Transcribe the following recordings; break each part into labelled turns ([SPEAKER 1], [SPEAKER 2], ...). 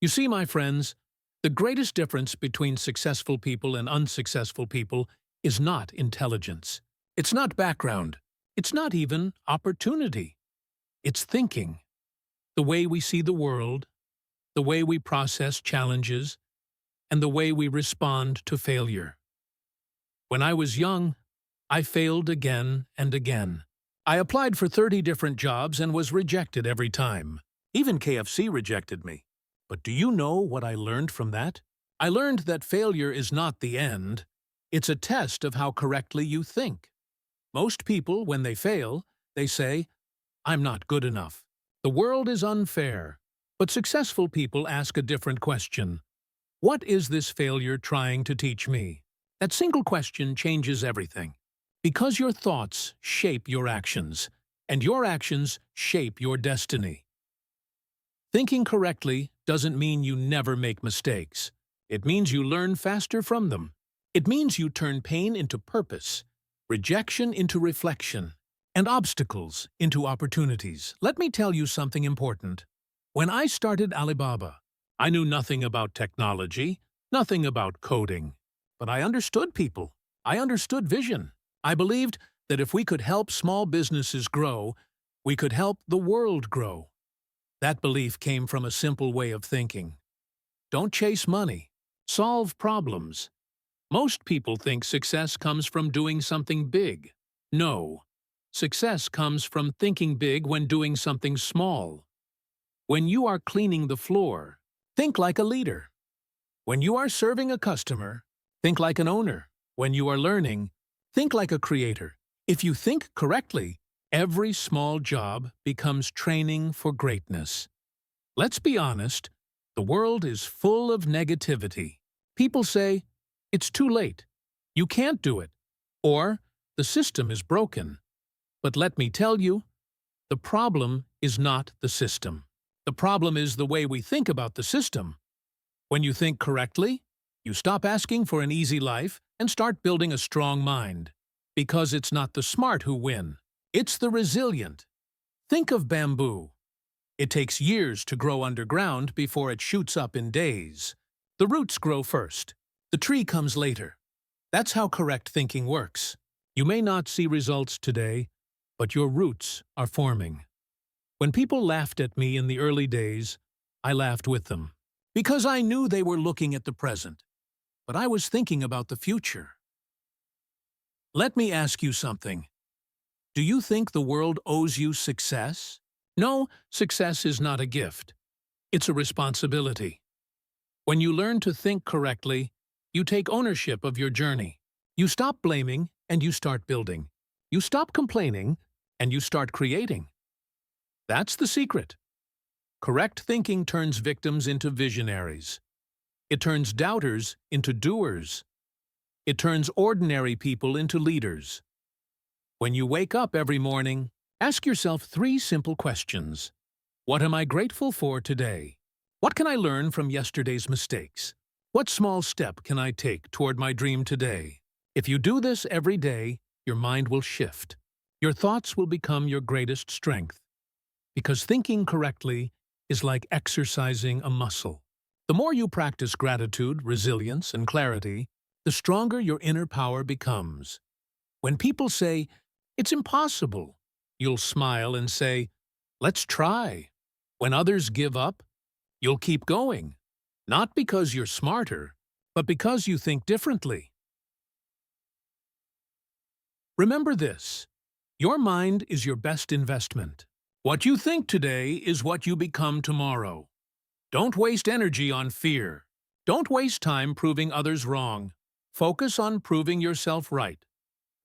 [SPEAKER 1] You see, my friends, the greatest difference between successful people and unsuccessful people is not intelligence. It's not background. It's not even opportunity. It's thinking. The way we see the world, the way we process challenges, and the way we respond to failure. When I was young, I failed again and again. I applied for 30 different jobs and was rejected every time. Even KFC rejected me. But do you know what I learned from that? I learned that failure is not the end. It's a test of how correctly you think. Most people, when they fail, they say, "I'm not good enough. The world is unfair." But successful people ask a different question. What is this failure trying to teach me? That single question changes everything. Because your thoughts shape your actions, and your actions shape your destiny. Thinking correctly doesn't mean you never make mistakes. It means you learn faster from them. It means you turn pain into purpose, rejection into reflection, and obstacles into opportunities. Let me tell you something important. When I started Alibaba, I knew nothing about technology, nothing about coding. But I understood people. I understood vision. I believed that if we could help small businesses grow, we could help the world grow. That belief came from a simple way of thinking. Don't chase money. Solve problems. Most people think success comes from doing something big. No. Success comes from thinking big when doing something small. When you are cleaning the floor, think like a leader. When you are serving a customer, think like an owner. When you are learning, think like a creator. If you think correctly, every small job becomes training for greatness. Let's be honest, the world is full of negativity. People say, "It's too late. You can't do it." Or, "The system is broken." But let me tell you, the problem is not the system. The problem is the way we think about the system. When you think correctly, you stop asking for an easy life and start building a strong mind. Because it's not the smart who win. It's the resilient. Think of bamboo. It takes years to grow underground before it shoots up in days. The roots grow first. The tree comes later. That's how correct thinking works. You may not see results today, but your roots are forming. When people laughed at me in the early days, I laughed with them. Because I knew they were looking at the present. But I was thinking about the future. Let me ask you something. Do you think the world owes you success? No, success is not a gift. It's a responsibility. When you learn to think correctly, you take ownership of your journey. You stop blaming and you start building. You stop complaining and you start creating. That's the secret. Correct thinking turns victims into visionaries. It turns doubters into doers. It turns ordinary people into leaders. When you wake up every morning, ask yourself 3 simple questions. What am I grateful for today? What can I learn from yesterday's mistakes? What small step can I take toward my dream today? If you do this every day, your mind will shift. Your thoughts will become your greatest strength. Because thinking correctly is like exercising a muscle. The more you practice gratitude, resilience, and clarity, the stronger your inner power becomes. When people say, "It's impossible," you'll smile and say, "Let's try." When others give up, you'll keep going. Not because you're smarter, but because you think differently. Remember this. Your mind is your best investment. What you think today is what you become tomorrow. Don't waste energy on fear. Don't waste time proving others wrong. Focus on proving yourself right.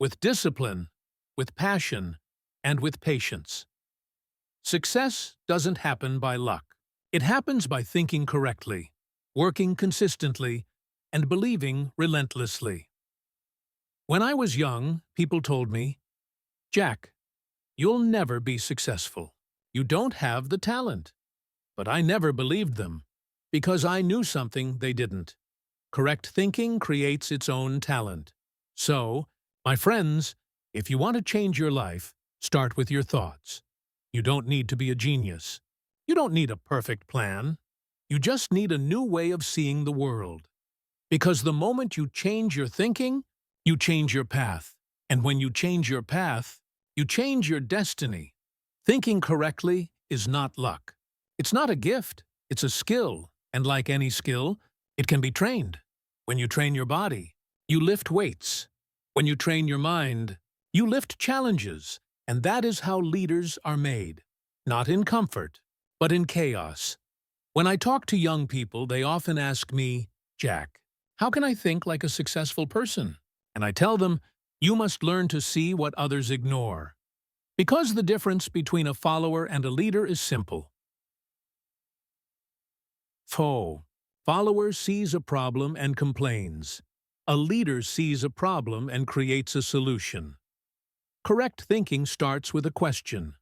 [SPEAKER 1] With discipline, with passion, and with patience. Success doesn't happen by luck. It happens by thinking correctly, working consistently, and believing relentlessly. When I was young, people told me, "Jack, you'll never be successful. You don't have the talent." But I never believed them, because I knew something they didn't. Correct thinking creates its own talent. So, my friends, if you want to change your life, start with your thoughts. You don't need to be a genius. You don't need a perfect plan. You just need a new way of seeing the world. Because the moment you change your thinking, you change your path. And when you change your path, you change your destiny. Thinking correctly is not luck. It's not a gift, it's a skill. And like any skill, it can be trained. When you train your body, you lift weights. When you train your mind, you lift challenges. And that is how leaders are made. Not in comfort, but in chaos. When I talk to young people, they often ask me, Jack, how can I think like a successful person? And I tell them, you must learn to see what others ignore. Because the difference between a follower and a leader is simple. Follower sees a problem and complains. A leader sees a problem and creates a solution. Correct thinking starts with a question.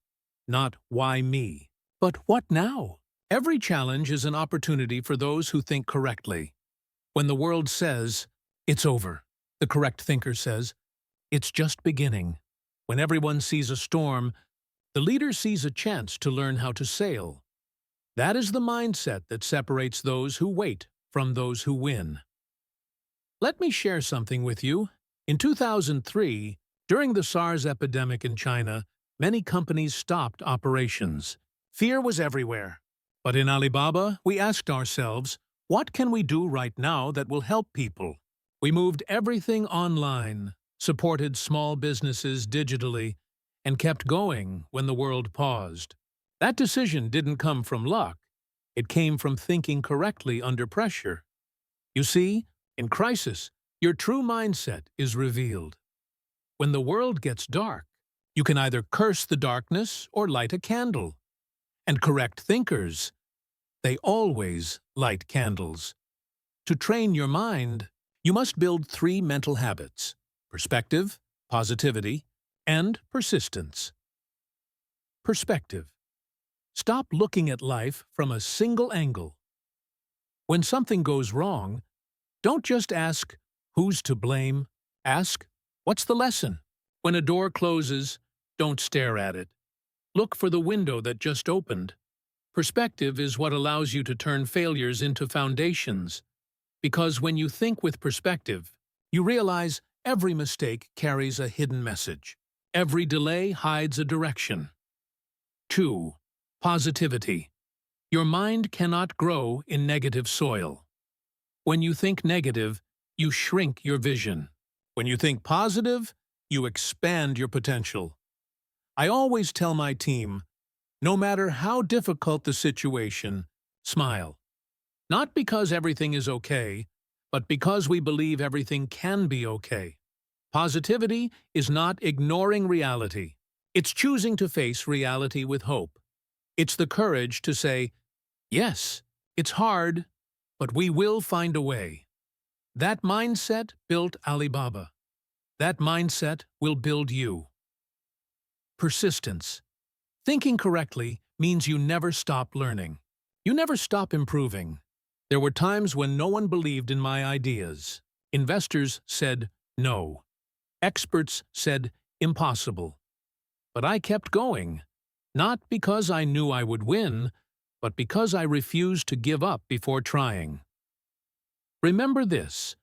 [SPEAKER 1] Not why me, but what now? Every challenge is an opportunity for those who think correctly. When the world says, it's over, the correct thinker says, it's just beginning. When everyone sees a storm, the leader sees a chance to learn how to sail. That is the mindset that separates those who wait from those who win. Let me share something with you. In 2003, during the SARS epidemic in China, many companies stopped operations. Fear was everywhere. But in Alibaba, we asked ourselves, what can we do right now that will help people? We moved everything online, supported small businesses digitally, and kept going when the world paused. That decision didn't come from luck. It came from thinking correctly under pressure. You see, in crisis, your true mindset is revealed. When the world gets dark, you can either curse the darkness or light a candle. And correct thinkers, they always light candles. To train your mind, you must build 3 mental habits: perspective, positivity, and persistence. Perspective. Stop looking at life from a single angle. When something goes wrong, don't just ask, who's to blame? Ask, what's the lesson? When a door closes, don't stare at it. Look for the window that just opened. Perspective is what allows you to turn failures into foundations. Because when you think with perspective, you realize every mistake carries a hidden message. Every delay hides a direction. 2. Positivity. Your mind cannot grow in negative soil. When you think negative, you shrink your vision. When you think positive, you expand your potential. I always tell my team, no matter how difficult the situation, smile. Not because everything is okay, but because we believe everything can be okay. Positivity is not ignoring reality. It's choosing to face reality with hope. It's the courage to say, yes, it's hard, but we will find a way. That mindset built Alibaba. That mindset will build you. Persistence. Thinking correctly means you never stop learning. You never stop improving. There were times when no one believed in my ideas. Investors said no. Experts said impossible. But I kept going, not because I knew I would win, but because I refused to give up before trying. Remember this: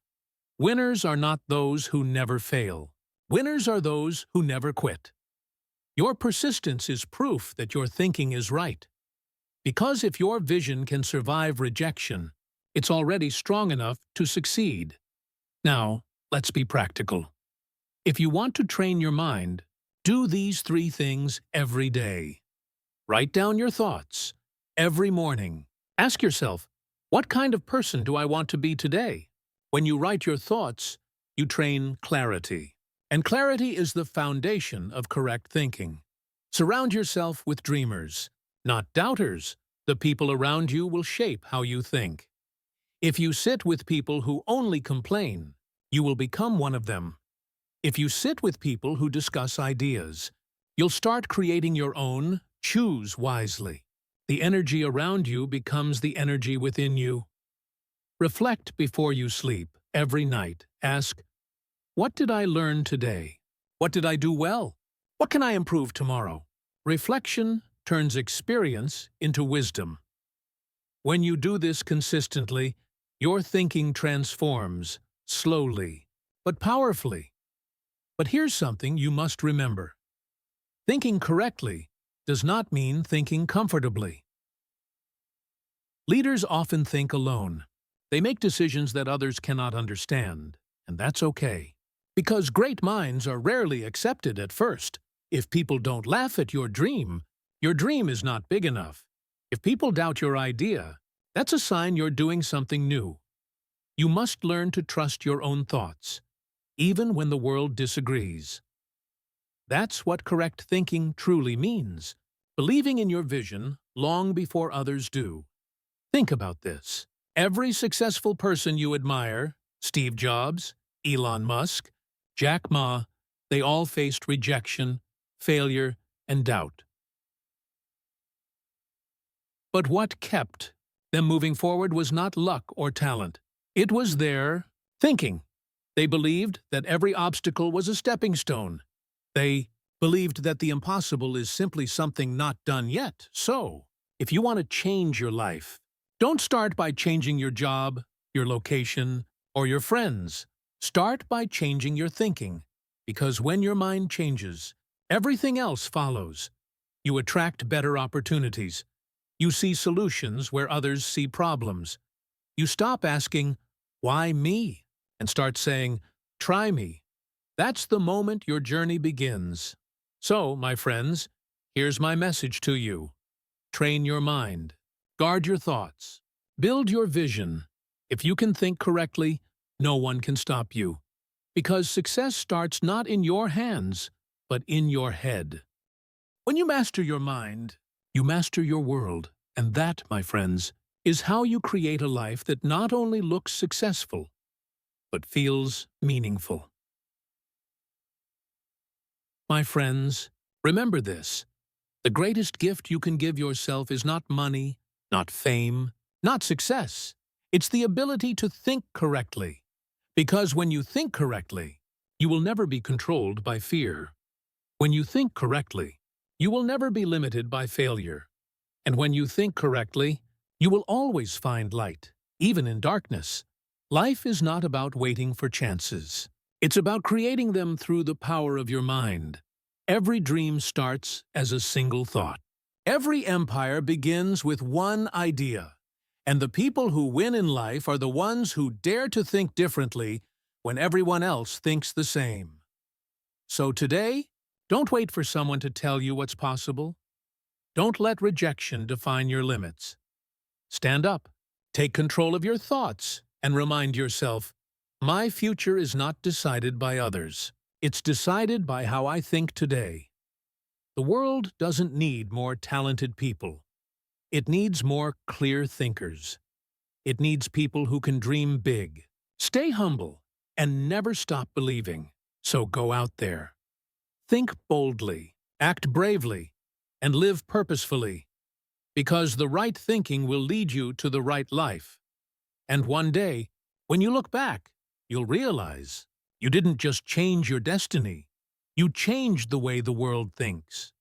[SPEAKER 1] winners are not those who never fail. Winners are those who never quit. Your persistence is proof that your thinking is right. Because if your vision can survive rejection, it's already strong enough to succeed. Now, let's be practical. If you want to train your mind, do these 3 things every day. Write down your thoughts. Every morning, ask yourself, what kind of person do I want to be today? When you write your thoughts, you train clarity. And clarity is the foundation of correct thinking. Surround yourself with dreamers, not doubters. The people around you will shape how you think. If you sit with people who only complain, you will become one of them. If you sit with people who discuss ideas, you'll start creating your own. Choose wisely. The energy around you becomes the energy within you. Reflect before you sleep. Every night, ask, what did I learn today? What did I do well? What can I improve tomorrow? Reflection turns experience into wisdom. When you do this consistently, your thinking transforms, slowly, but powerfully. But here's something you must remember. Thinking correctly does not mean thinking comfortably. Leaders often think alone. They make decisions that others cannot understand, and that's okay. Because great minds are rarely accepted at first. If people don't laugh at your dream is not big enough. If people doubt your idea, that's a sign you're doing something new. You must learn to trust your own thoughts, even when the world disagrees. That's what correct thinking truly means, believing in your vision long before others do. Think about this. Every successful person you admire, Steve Jobs, Elon Musk, Jack Ma, they all faced rejection, failure, and doubt. But what kept them moving forward was not luck or talent. It was their thinking. They believed that every obstacle was a stepping stone. They believed that the impossible is simply something not done yet. So, if you want to change your life, don't start by changing your job, your location, or your friends. Start by changing your thinking, because when your mind changes, everything else follows. You attract better opportunities. You see solutions where others see problems. You stop asking, "Why me?" and start saying, "Try me." That's the moment your journey begins. So, my friends, here's my message to you. Train your mind. Guard your thoughts. Build your vision. If you can think correctly, no one can stop you. Because success starts not in your hands, but in your head. When you master your mind, you master your world. And that, my friends, is how you create a life that not only looks successful, but feels meaningful. My friends, remember this. The greatest gift you can give yourself is not money, not fame, not success. It's the ability to think correctly. Because when you think correctly, you will never be controlled by fear. When you think correctly, you will never be limited by failure. And when you think correctly, you will always find light, even in darkness. Life is not about waiting for chances. It's about creating them through the power of your mind. Every dream starts as a single thought. Every empire begins with one idea. And the people who win in life are the ones who dare to think differently when everyone else thinks the same. So today, don't wait for someone to tell you what's possible. Don't let rejection define your limits. Stand up, take control of your thoughts, and remind yourself, my future is not decided by others. It's decided by how I think today. The world doesn't need more talented people. It needs more clear thinkers. It needs people who can dream big, stay humble, and never stop believing. So go out there. Think boldly, act bravely, and live purposefully. Because the right thinking will lead you to the right life. And one day, when you look back, you'll realize you didn't just change your destiny. You changed the way the world thinks.